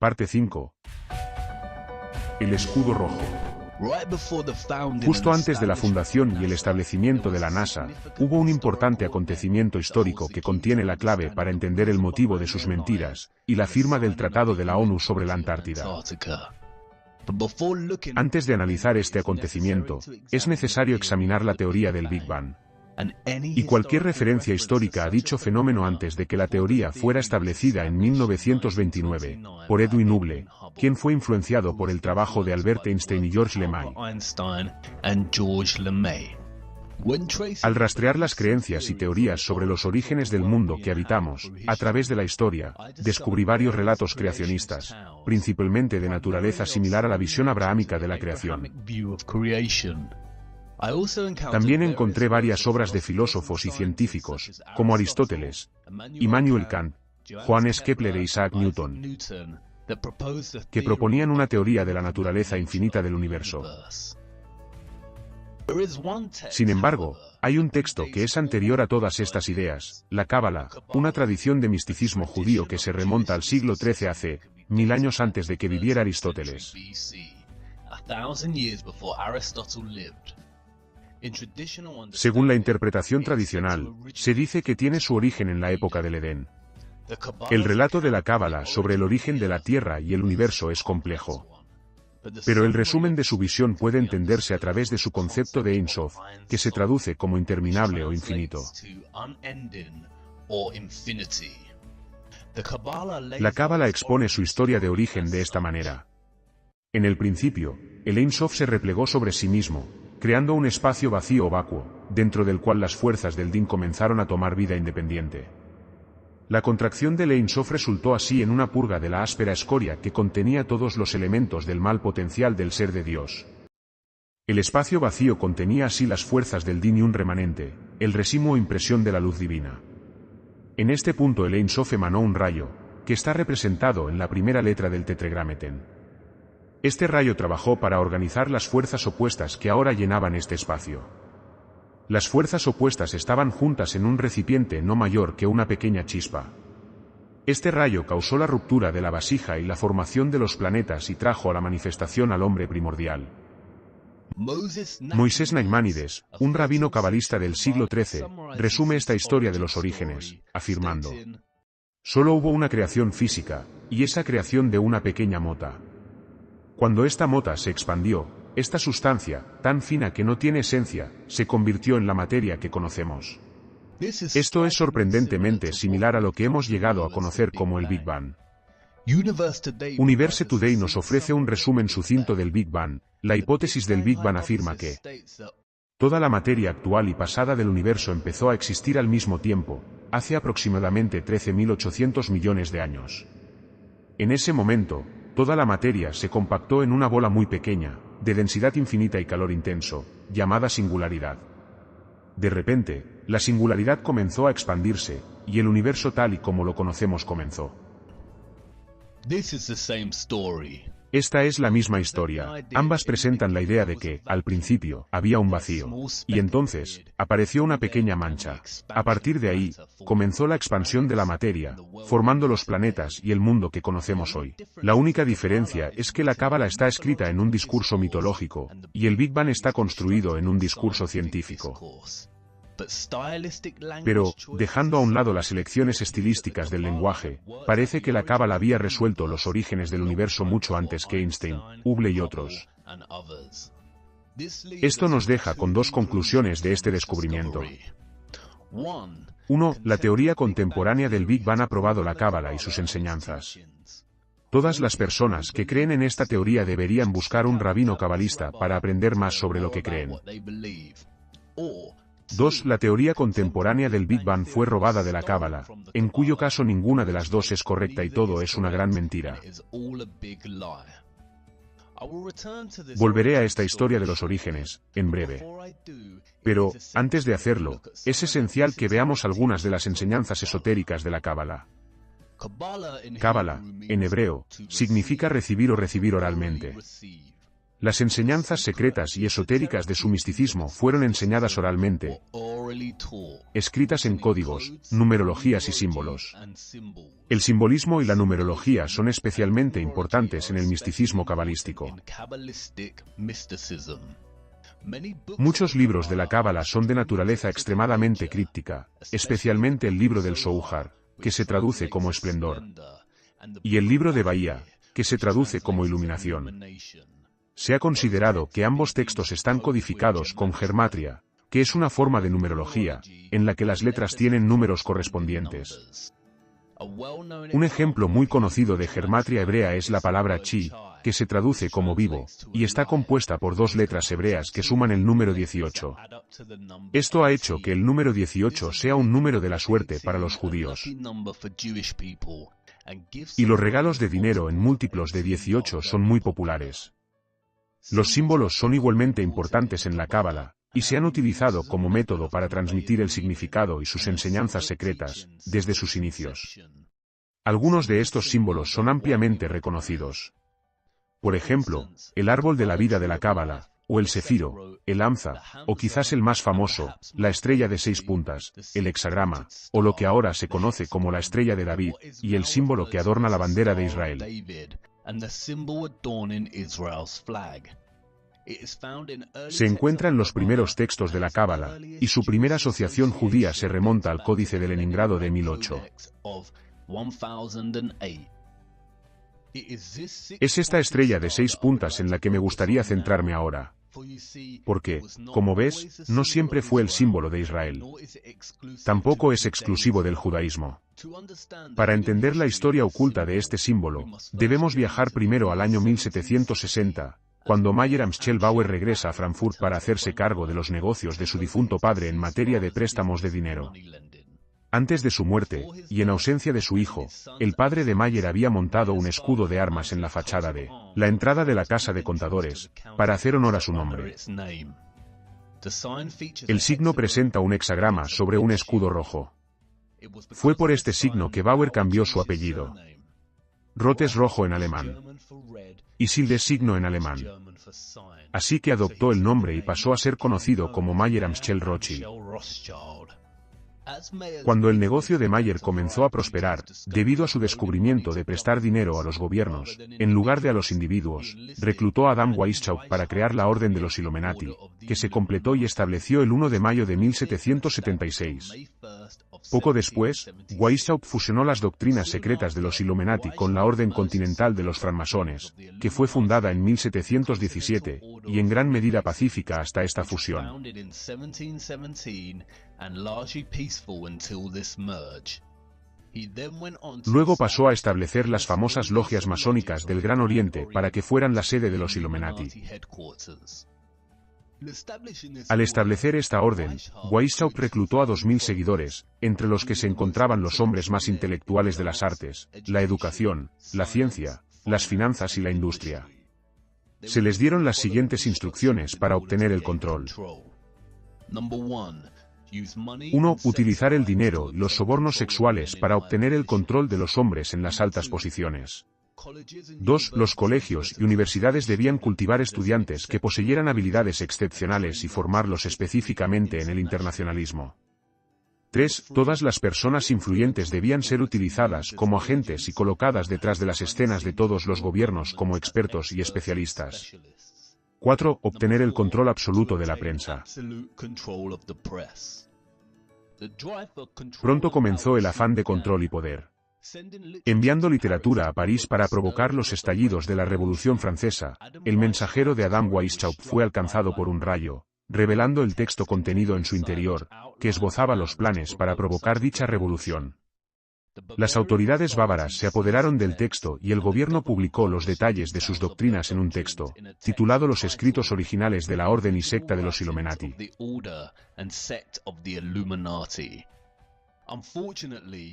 Parte 5. El escudo rojo. Justo antes de la fundación y el establecimiento de la NASA, hubo un importante acontecimiento histórico que contiene la clave para entender el motivo de sus mentiras, y la firma del Tratado de la ONU sobre la Antártida. Antes de analizar este acontecimiento, es necesario examinar la teoría del Big Bang. Y cualquier referencia histórica a dicho fenómeno antes de que la teoría fuera establecida en 1929, por Edwin Hubble, quien fue influenciado por el trabajo de Albert Einstein y Georges Lemay. Al rastrear las creencias y teorías sobre los orígenes del mundo que habitamos, a través de la historia, descubrí varios relatos creacionistas, principalmente de naturaleza similar a la visión abrahámica de la creación. También encontré varias obras de filósofos y científicos, como Aristóteles, Immanuel Kant, Johannes Kepler e Isaac Newton, que proponían una teoría de la naturaleza infinita del universo. Sin embargo, hay un texto que es anterior a todas estas ideas, la Cábala, una tradición de misticismo judío que se remonta al siglo XIII a.C., 1000 años antes de que viviera Aristóteles. Según la interpretación tradicional, se dice que tiene su origen en la época del Edén. El relato de la Cábala sobre el origen de la Tierra y el universo es complejo. Pero el resumen de su visión puede entenderse a través de su concepto de Ein Sof, que se traduce como interminable o infinito. La Cábala expone su historia de origen de esta manera. En el principio, el Ein Sof se replegó sobre sí mismo, creando un espacio vacío o vacuo, dentro del cual las fuerzas del Din comenzaron a tomar vida independiente. La contracción del Ein Sof resultó así en una purga de la áspera escoria que contenía todos los elementos del mal potencial del ser de Dios. El espacio vacío contenía así las fuerzas del Din y un remanente, el residuo o impresión de la luz divina. En este punto el Ein Sof emanó un rayo, que está representado en la primera letra del tetragramaton. Este rayo trabajó para organizar las fuerzas opuestas que ahora llenaban este espacio. Las fuerzas opuestas estaban juntas en un recipiente no mayor que una pequeña chispa. Este rayo causó la ruptura de la vasija y la formación de los planetas y trajo a la manifestación al hombre primordial. Moisés Nachmanides, un rabino cabalista del siglo XIII, resume esta historia de los orígenes, afirmando: solo hubo una creación física, y esa creación de una pequeña mota. Cuando esta mota se expandió, esta sustancia, tan fina que no tiene esencia, se convirtió en la materia que conocemos. Esto es sorprendentemente similar a lo que hemos llegado a conocer como el Big Bang. Universe Today nos ofrece un resumen sucinto del Big Bang. La hipótesis del Big Bang afirma que toda la materia actual y pasada del universo empezó a existir al mismo tiempo, hace aproximadamente 13.800 millones de años. En ese momento, toda la materia se compactó en una bola muy pequeña, de densidad infinita y calor intenso, llamada singularidad. De repente, la singularidad comenzó a expandirse, y el universo tal y como lo conocemos comenzó. Esta es la misma historia. Ambas presentan la idea de que, al principio, había un vacío. Y entonces, apareció una pequeña mancha. A partir de ahí, comenzó la expansión de la materia, formando los planetas y el mundo que conocemos hoy. La única diferencia es que la Cábala está escrita en un discurso mitológico, y el Big Bang está construido en un discurso científico. Pero, dejando a un lado las elecciones estilísticas del lenguaje, parece que la Cábala había resuelto los orígenes del universo mucho antes que Einstein, Hubble y otros. Esto nos deja con dos conclusiones de este descubrimiento. 1. La teoría contemporánea del Big Bang ha probado la Cábala y sus enseñanzas. Todas las personas que creen en esta teoría deberían buscar un rabino cabalista para aprender más sobre lo que creen. 2. La teoría contemporánea del Big Bang fue robada de la Cábala, en cuyo caso ninguna de las dos es correcta y todo es una gran mentira. Volveré a esta historia de los orígenes, en breve. Pero, antes de hacerlo, es esencial que veamos algunas de las enseñanzas esotéricas de la Cábala. Cábala, en hebreo, significa recibir o recibir oralmente. Las enseñanzas secretas y esotéricas de su misticismo fueron enseñadas oralmente, escritas en códigos, numerologías y símbolos. El simbolismo y la numerología son especialmente importantes en el misticismo cabalístico. Muchos libros de la Cábala son de naturaleza extremadamente críptica, especialmente el libro del Zohar, que se traduce como esplendor, y el libro de Bahía, que se traduce como iluminación. Se ha considerado que ambos textos están codificados con gematria, que es una forma de numerología, en la que las letras tienen números correspondientes. Un ejemplo muy conocido de gematria hebrea es la palabra chi, que se traduce como vivo, y está compuesta por dos letras hebreas que suman el número 18. Esto ha hecho que el número 18 sea un número de la suerte para los judíos. Y los regalos de dinero en múltiplos de 18 son muy populares. Los símbolos son igualmente importantes en la Cábala, y se han utilizado como método para transmitir el significado y sus enseñanzas secretas, desde sus inicios. Algunos de estos símbolos son ampliamente reconocidos. Por ejemplo, el árbol de la vida de la Cábala, o el cefiro, el hamza, o quizás el más famoso, la estrella de 6 puntas, el hexagrama, o lo que ahora se conoce como la estrella de David, y el símbolo que adorna la bandera de Israel. Se encuentra en los primeros textos de la Cábala, y su primera asociación judía se remonta al Códice de Leningrado de 1008. Es esta estrella de 6 puntas en la que me gustaría centrarme ahora. Porque, como ves, no siempre fue el símbolo de Israel. Tampoco es exclusivo del judaísmo. Para entender la historia oculta de este símbolo, debemos viajar primero al año 1760, cuando Mayer Amschel Bauer regresa a Frankfurt para hacerse cargo de los negocios de su difunto padre en materia de préstamos de dinero. Antes de su muerte, y en ausencia de su hijo, el padre de Mayer había montado un escudo de armas en la fachada de la entrada de la casa de contadores, para hacer honor a su nombre. El signo presenta un hexagrama sobre un escudo rojo. Fue por este signo que Bauer cambió su apellido. Roth es rojo en alemán, y Schild es signo en alemán. Así que adoptó el nombre y pasó a ser conocido como Mayer Amschel Rothschild. Cuando el negocio de Mayer comenzó a prosperar, debido a su descubrimiento de prestar dinero a los gobiernos, en lugar de a los individuos, reclutó a Adam Weishaupt para crear la Orden de los Illuminati, que se completó y estableció el 1 de mayo de 1776. Poco después, Weishaupt fusionó las doctrinas secretas de los Illuminati con la Orden Continental de los Francmasones, que fue fundada en 1717, y en gran medida pacífica hasta esta fusión. Luego pasó a establecer las famosas logias masónicas del Gran Oriente para que fueran la sede de los Illuminati. Al establecer esta orden, Weishaupt reclutó a 2000 seguidores, entre los que se encontraban los hombres más intelectuales de las artes, la educación, la ciencia, las finanzas y la industria. Se les dieron las siguientes instrucciones para obtener el control. 1. Utilizar el dinero y los sobornos sexuales para obtener el control de los hombres en las altas posiciones. 2. Los colegios y universidades debían cultivar estudiantes que poseyeran habilidades excepcionales y formarlos específicamente en el internacionalismo. 3. Todas las personas influyentes debían ser utilizadas como agentes y colocadas detrás de las escenas de todos los gobiernos como expertos y especialistas. 4. Obtener el control absoluto de la prensa. Pronto comenzó el afán de control y poder. Enviando literatura a París para provocar los estallidos de la Revolución Francesa, el mensajero de Adam Weishaupt fue alcanzado por un rayo, revelando el texto contenido en su interior, que esbozaba los planes para provocar dicha revolución. Las autoridades bávaras se apoderaron del texto y el gobierno publicó los detalles de sus doctrinas en un texto, titulado Los escritos originales de la Orden y Secta de los Illuminati.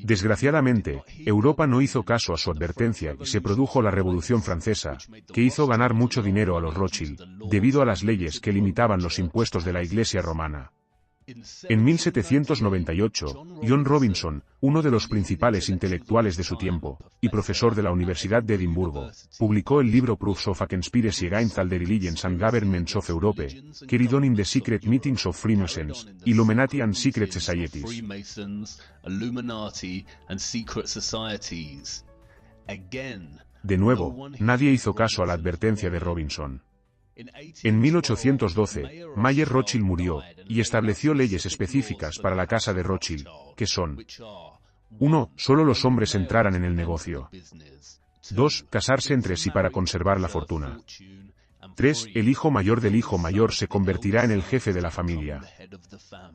Desgraciadamente, Europa no hizo caso a su advertencia y se produjo la Revolución Francesa, que hizo ganar mucho dinero a los Rothschild, debido a las leyes que limitaban los impuestos de la Iglesia romana. En 1798, John Robinson, uno de los principales intelectuales de su tiempo, y profesor de la Universidad de Edimburgo, publicó el libro Proofs of a Conspiracy Against the Religions and Governments of Europe, carried on in the Secret Meetings of Freemasons, Illuminati and Secret Societies. De nuevo, nadie hizo caso a la advertencia de Robinson. En 1812, Mayer Rothschild murió, y estableció leyes específicas para la casa de Rothschild, que son: 1. Solo los hombres entraran en el negocio. 2. Casarse entre sí para conservar la fortuna. 3. El hijo mayor del hijo mayor se convertirá en el jefe de la familia.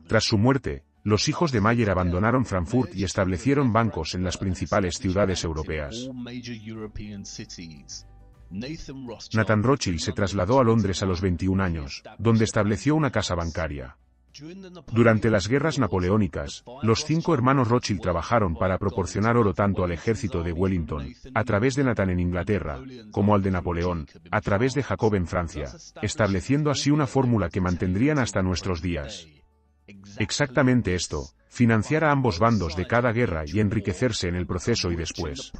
Tras su muerte, los hijos de Mayer abandonaron Frankfurt y establecieron bancos en las principales ciudades europeas. Nathan Rothschild se trasladó a Londres a los 21 años, donde estableció una casa bancaria. Durante las guerras napoleónicas, los 5 hermanos Rothschild trabajaron para proporcionar oro tanto al ejército de Wellington, a través de Nathan en Inglaterra, como al de Napoleón, a través de Jacob en Francia, estableciendo así una fórmula que mantendrían hasta nuestros días. Exactamente esto: financiar a ambos bandos de cada guerra y enriquecerse en el proceso y después.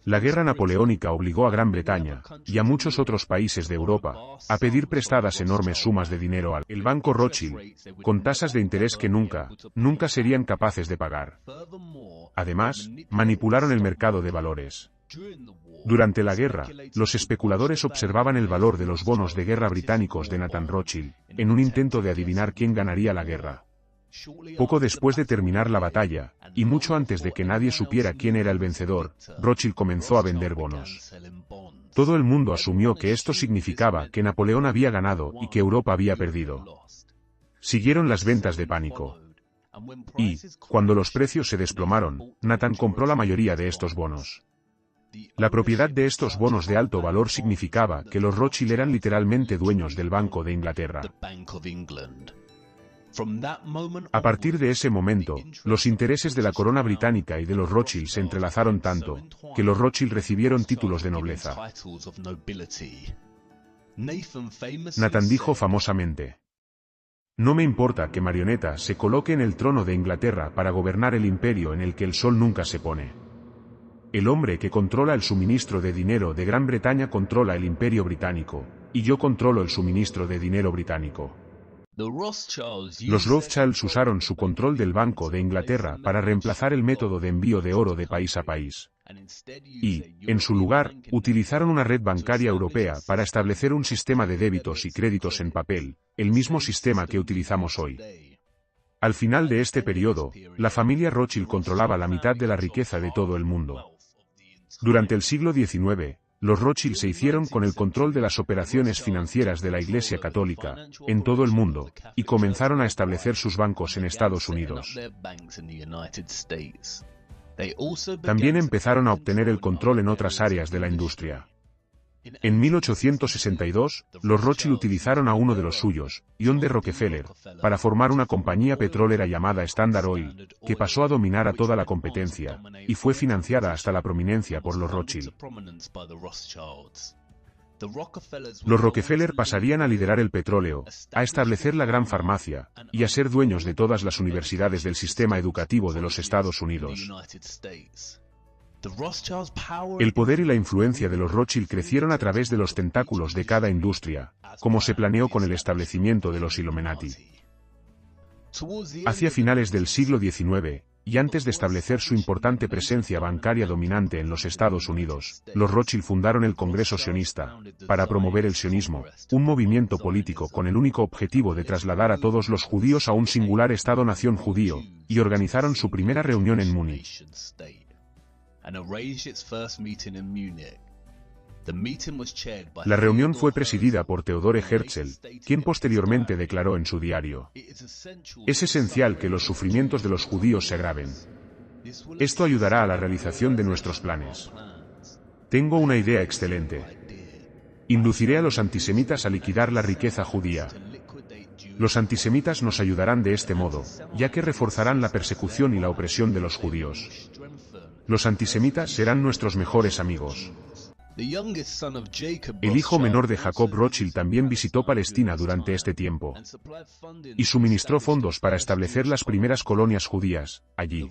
La guerra napoleónica obligó a Gran Bretaña, y a muchos otros países de Europa, a pedir prestadas enormes sumas de dinero al Banco Rothschild, con tasas de interés que nunca serían capaces de pagar. Además, manipularon el mercado de valores. Durante la guerra, los especuladores observaban el valor de los bonos de guerra británicos de Nathan Rothschild, en un intento de adivinar quién ganaría la guerra. Poco después de terminar la batalla, y mucho antes de que nadie supiera quién era el vencedor, Rothschild comenzó a vender bonos. Todo el mundo asumió que esto significaba que Napoleón había ganado y que Europa había perdido. Siguieron las ventas de pánico. Y, cuando los precios se desplomaron, Nathan compró la mayoría de estos bonos. La propiedad de estos bonos de alto valor significaba que los Rothschild eran literalmente dueños del Banco de Inglaterra. A partir de ese momento, los intereses de la corona británica y de los Rothschild se entrelazaron tanto, que los Rothschild recibieron títulos de nobleza. Nathan dijo famosamente: "No me importa que Marioneta se coloque en el trono de Inglaterra para gobernar el imperio en el que el sol nunca se pone. El hombre que controla el suministro de dinero de Gran Bretaña controla el imperio británico, y yo controlo el suministro de dinero británico". Los Rothschilds usaron su control del Banco de Inglaterra para reemplazar el método de envío de oro de país a país. Y, en su lugar, utilizaron una red bancaria europea para establecer un sistema de débitos y créditos en papel, el mismo sistema que utilizamos hoy. Al final de este periodo, la familia Rothschild controlaba la mitad de la riqueza de todo el mundo. Durante el siglo XIX, los Rothschild se hicieron con el control de las operaciones financieras de la Iglesia Católica, en todo el mundo, y comenzaron a establecer sus bancos en Estados Unidos. También empezaron a obtener el control en otras áreas de la industria. En 1862, los Rothschild utilizaron a uno de los suyos, John D. Rockefeller, para formar una compañía petrolera llamada Standard Oil, que pasó a dominar a toda la competencia, y fue financiada hasta la prominencia por los Rothschild. Los Rockefeller pasarían a liderar el petróleo, a establecer la gran farmacia, y a ser dueños de todas las universidades del sistema educativo de los Estados Unidos. El poder y la influencia de los Rothschild crecieron a través de los tentáculos de cada industria, como se planeó con el establecimiento de los Illuminati. Hacia finales del siglo XIX, y antes de establecer su importante presencia bancaria dominante en los Estados Unidos, los Rothschild fundaron el Congreso Sionista, para promover el sionismo, un movimiento político con el único objetivo de trasladar a todos los judíos a un singular Estado-nación judío, y organizaron su primera reunión en Múnich. La reunión fue presidida por Theodore Herzl, quien posteriormente declaró en su diario: "Es esencial que los sufrimientos de los judíos se agraven. Esto ayudará a la realización de nuestros planes. Tengo una idea excelente. Induciré a los antisemitas a liquidar la riqueza judía. Los antisemitas nos ayudarán de este modo, ya que reforzarán la persecución y la opresión de los judíos. Los antisemitas serán nuestros mejores amigos. El hijo menor de Jacob Rothschild también visitó Palestina durante este tiempo y suministró fondos para establecer las primeras colonias judías allí.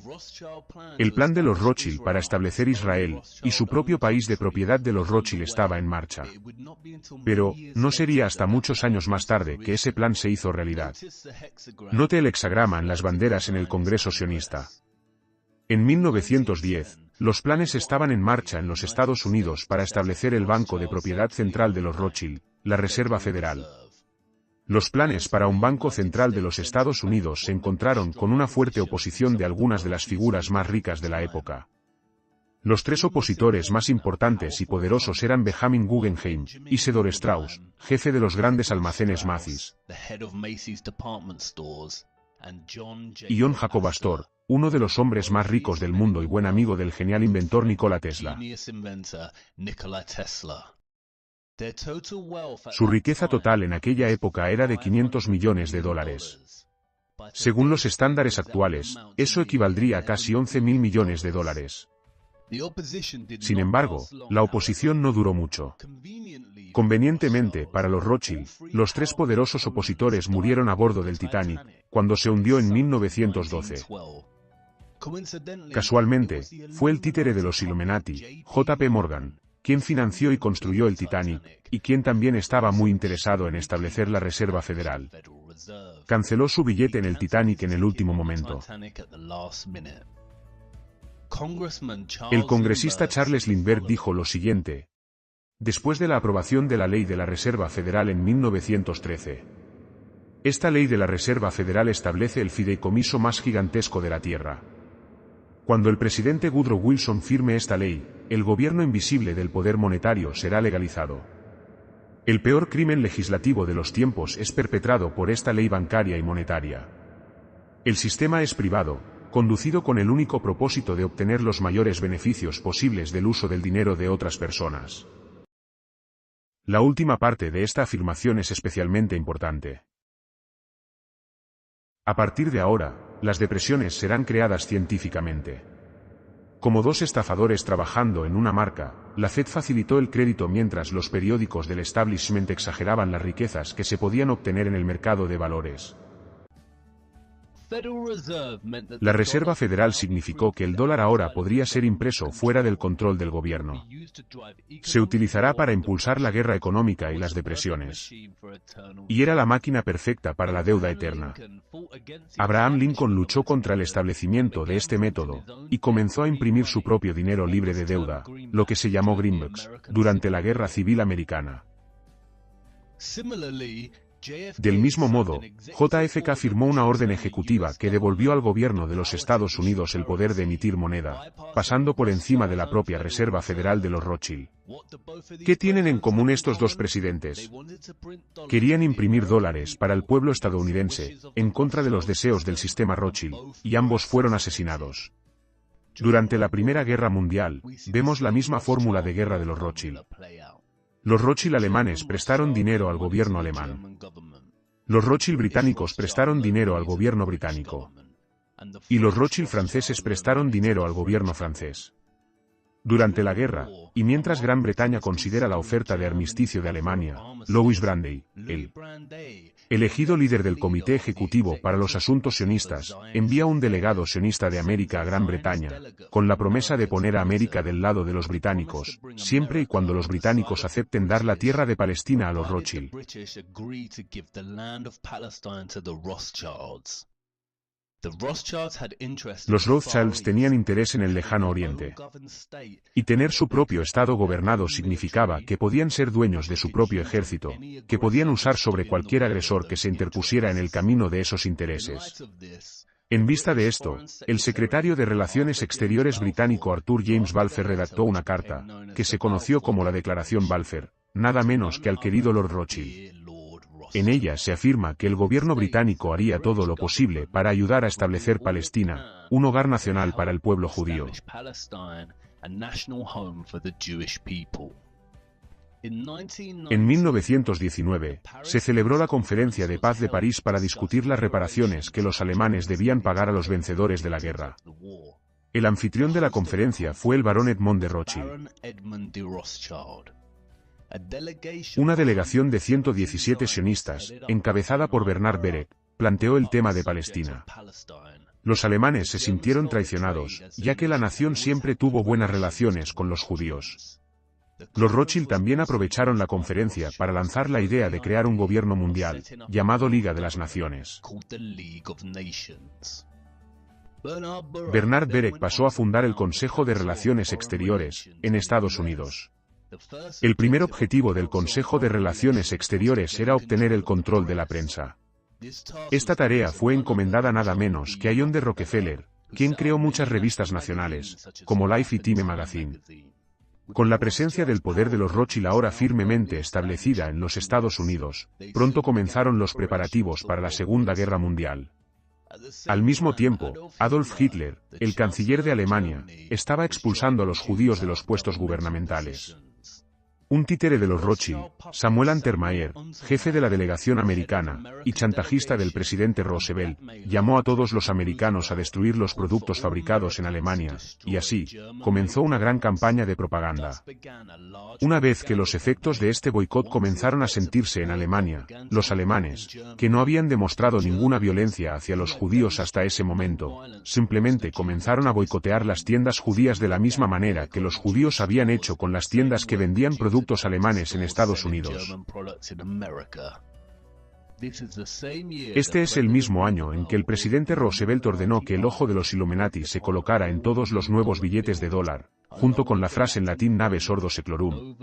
El plan de los Rothschild para establecer Israel y su propio país de propiedad de los Rothschild estaba en marcha. Pero, no sería hasta muchos años más tarde que ese plan se hizo realidad. Note el hexagrama en las banderas en el Congreso sionista. En 1910, los planes estaban en marcha en los Estados Unidos para establecer el Banco de Propiedad Central de los Rothschild, la Reserva Federal. Los planes para un Banco Central de los Estados Unidos se encontraron con una fuerte oposición de algunas de las figuras más ricas de la época. Los tres opositores más importantes y poderosos eran Benjamin Guggenheim, Isidor Straus, jefe de los grandes almacenes Macy's, y John Jacob Astor, uno de los hombres más ricos del mundo y buen amigo del genial inventor Nikola Tesla. Su riqueza total en aquella época era de $500 millones. Según los estándares actuales, eso equivaldría a casi $11.000 millones. Sin embargo, la oposición no duró mucho. Convenientemente para los Rothschild, los tres poderosos opositores murieron a bordo del Titanic, cuando se hundió en 1912. Casualmente, fue el títere de los Illuminati, J.P. Morgan, quien financió y construyó el Titanic, y quien también estaba muy interesado en establecer la Reserva Federal. Canceló su billete en el Titanic en el último momento. El congresista Charles Lindbergh dijo lo siguiente, después de la aprobación de la Ley de la Reserva Federal en 1913. Esta Ley de la Reserva Federal establece el fideicomiso más gigantesco de la Tierra. Cuando el presidente Woodrow Wilson firme esta ley, el gobierno invisible del poder monetario será legalizado. El peor crimen legislativo de los tiempos es perpetrado por esta ley bancaria y monetaria. El sistema es privado, conducido con el único propósito de obtener los mayores beneficios posibles del uso del dinero de otras personas. La última parte de esta afirmación es especialmente importante. A partir de ahora, las depresiones serán creadas científicamente. Como dos estafadores trabajando en una marca, la Fed facilitó el crédito mientras los periódicos del establishment exageraban las riquezas que se podían obtener en el mercado de valores. La Reserva Federal significó que el dólar ahora podría ser impreso fuera del control del gobierno. Se utilizará para impulsar la guerra económica y las depresiones. Y era la máquina perfecta para la deuda eterna. Abraham Lincoln luchó contra el establecimiento de este método, y comenzó a imprimir su propio dinero libre de deuda, lo que se llamó greenbacks, durante la Guerra Civil Americana. Del mismo modo, JFK firmó una orden ejecutiva que devolvió al gobierno de los Estados Unidos el poder de emitir moneda, pasando por encima de la propia Reserva Federal de los Rothschild. ¿Qué tienen en común estos dos presidentes? Querían imprimir dólares para el pueblo estadounidense, en contra de los deseos del sistema Rothschild, y ambos fueron asesinados. Durante la Primera Guerra Mundial, vemos la misma fórmula de guerra de los Rothschild. Los Rothschild alemanes prestaron dinero al gobierno alemán. Los Rothschild británicos prestaron dinero al gobierno británico. Y los Rothschild franceses prestaron dinero al gobierno francés. Durante la guerra, y mientras Gran Bretaña considera la oferta de armisticio de Alemania, Louis Brandeis, el elegido líder del Comité Ejecutivo para los Asuntos Sionistas, envía un delegado sionista de América a Gran Bretaña, con la promesa de poner a América del lado de los británicos, siempre y cuando los británicos acepten dar la tierra de Palestina a los Rothschild. Los Rothschilds tenían interés en el lejano oriente. Y tener su propio estado gobernado significaba que podían ser dueños de su propio ejército, que podían usar sobre cualquier agresor que se interpusiera en el camino de esos intereses. En vista de esto, el secretario de Relaciones Exteriores británico Arthur James Balfour redactó una carta, que se conoció como la Declaración Balfour, nada menos que al querido Lord Rothschild. En ella se afirma que el gobierno británico haría todo lo posible para ayudar a establecer Palestina, un hogar nacional para el pueblo judío. En 1919, se celebró la Conferencia de Paz de París para discutir las reparaciones que los alemanes debían pagar a los vencedores de la guerra. El anfitrión de la conferencia fue el barón Edmond de Rothschild. Una delegación de 117 sionistas, encabezada por Bernard Berek, planteó el tema de Palestina. Los alemanes se sintieron traicionados, ya que la nación siempre tuvo buenas relaciones con los judíos. Los Rothschild también aprovecharon la conferencia para lanzar la idea de crear un gobierno mundial, llamado Liga de las Naciones. Bernard Berek pasó a fundar el Consejo de Relaciones Exteriores, en Estados Unidos. El primer objetivo del Consejo de Relaciones Exteriores era obtener el control de la prensa. Esta tarea fue encomendada nada menos que a John D. Rockefeller, quien creó muchas revistas nacionales, como Life y Time Magazine. Con la presencia del poder de los Rothschild ahora firmemente establecida en los Estados Unidos, pronto comenzaron los preparativos para la Segunda Guerra Mundial. Al mismo tiempo, Adolf Hitler, el canciller de Alemania, estaba expulsando a los judíos de los puestos gubernamentales. Un títere de los Rothschild, Samuel Untermaier, jefe de la delegación americana, y chantajista del presidente Roosevelt, llamó a todos los americanos a destruir los productos fabricados en Alemania, y así, comenzó una gran campaña de propaganda. Una vez que los efectos de este boicot comenzaron a sentirse en Alemania, los alemanes, que no habían demostrado ninguna violencia hacia los judíos hasta ese momento, simplemente comenzaron a boicotear las tiendas judías de la misma manera que los judíos habían hecho con las tiendas que vendían productos alemanes en Estados Unidos. Este es el mismo año en que el presidente Roosevelt ordenó que el ojo de los Illuminati se colocara en todos los nuevos billetes de dólar, junto con la frase en latín Naves Ordo Seclorum,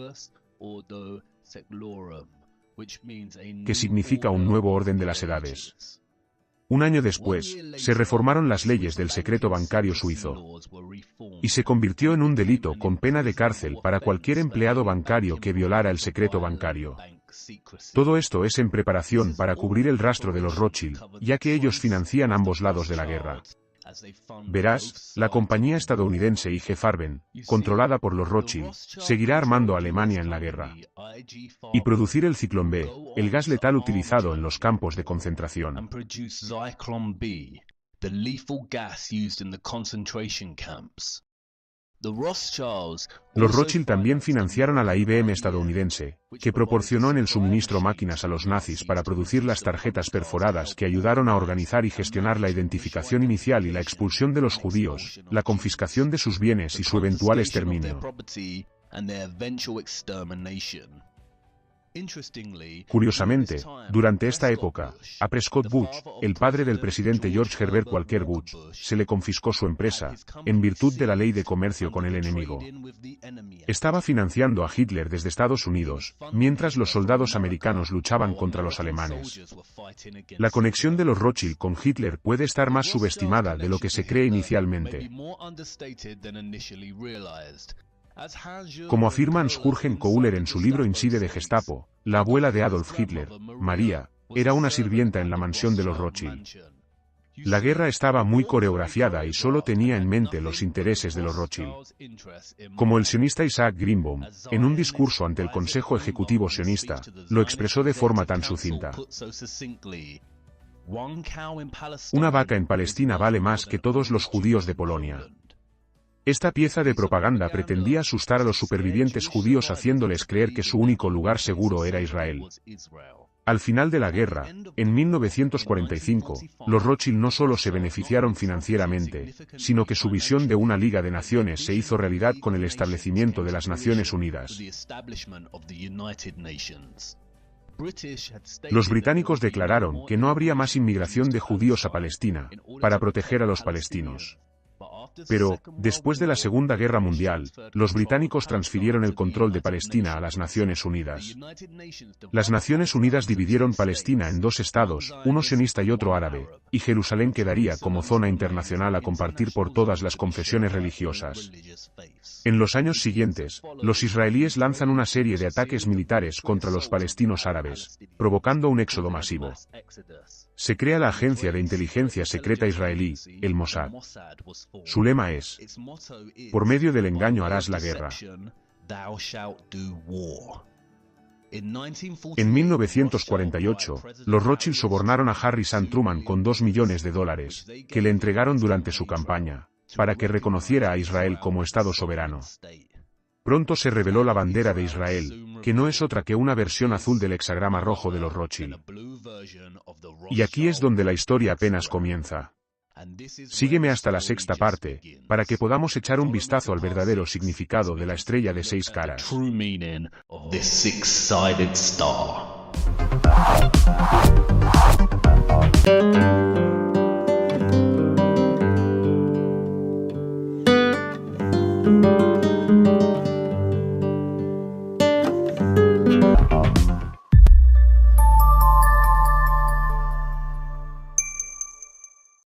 que significa un nuevo orden de las edades. Un año después, se reformaron las leyes del secreto bancario suizo, y se convirtió en un delito con pena de cárcel para cualquier empleado bancario que violara el secreto bancario. Todo esto es en preparación para cubrir el rastro de los Rothschild, ya que ellos financian ambos lados de la guerra. Verás, la compañía estadounidense IG Farben, controlada por los Rothschild, seguirá armando a Alemania en la guerra. Y producir el Zyklon B, el gas letal utilizado en los campos de concentración. Los Rothschild también financiaron a la IBM estadounidense, que proporcionó en el suministro máquinas a los nazis para producir las tarjetas perforadas que ayudaron a organizar y gestionar la identificación inicial y la expulsión de los judíos, la confiscación de sus bienes y su eventual exterminio. Curiosamente, durante esta época, a Prescott Bush, el padre del presidente George Herbert Walker Bush, se le confiscó su empresa, en virtud de la ley de comercio con el enemigo. Estaba financiando a Hitler desde Estados Unidos, mientras los soldados americanos luchaban contra los alemanes. La conexión de los Rothschild con Hitler puede estar más subestimada de lo que se cree inicialmente. Como afirma Hans-Jürgen Kohler en su libro Inside de Gestapo, la abuela de Adolf Hitler, María, era una sirvienta en la mansión de los Rothschild. La guerra estaba muy coreografiada y solo tenía en mente los intereses de los Rothschild. Como el sionista Isaac Greenbaum, en un discurso ante el Consejo Ejecutivo Sionista, lo expresó de forma tan sucinta: una vaca en Palestina vale más que todos los judíos de Polonia. Esta pieza de propaganda pretendía asustar a los supervivientes judíos haciéndoles creer que su único lugar seguro era Israel. Al final de la guerra, en 1945, los Rothschild no solo se beneficiaron financieramente, sino que su visión de una Liga de Naciones se hizo realidad con el establecimiento de las Naciones Unidas. Los británicos declararon que no habría más inmigración de judíos a Palestina, para proteger a los palestinos. Pero, después de la Segunda Guerra Mundial, los británicos transfirieron el control de Palestina a las Naciones Unidas. Las Naciones Unidas dividieron Palestina en dos estados, uno sionista y otro árabe, y Jerusalén quedaría como zona internacional a compartir por todas las confesiones religiosas. En los años siguientes, los israelíes lanzan una serie de ataques militares contra los palestinos árabes, provocando un éxodo masivo. Se crea la agencia de inteligencia secreta israelí, el Mossad. Su lema es: por medio del engaño harás la guerra. En 1948, los Rothschild sobornaron a Harry S. Truman con $2 millones, que le entregaron durante su campaña, para que reconociera a Israel como Estado soberano. Pronto se reveló la bandera de Israel, que no es otra que una versión azul del hexagrama rojo de los Rothschild. Y aquí es donde la historia apenas comienza. Sígueme hasta la sexta parte, para que podamos echar un vistazo al verdadero significado de la estrella de 6 caras. The six-sided star.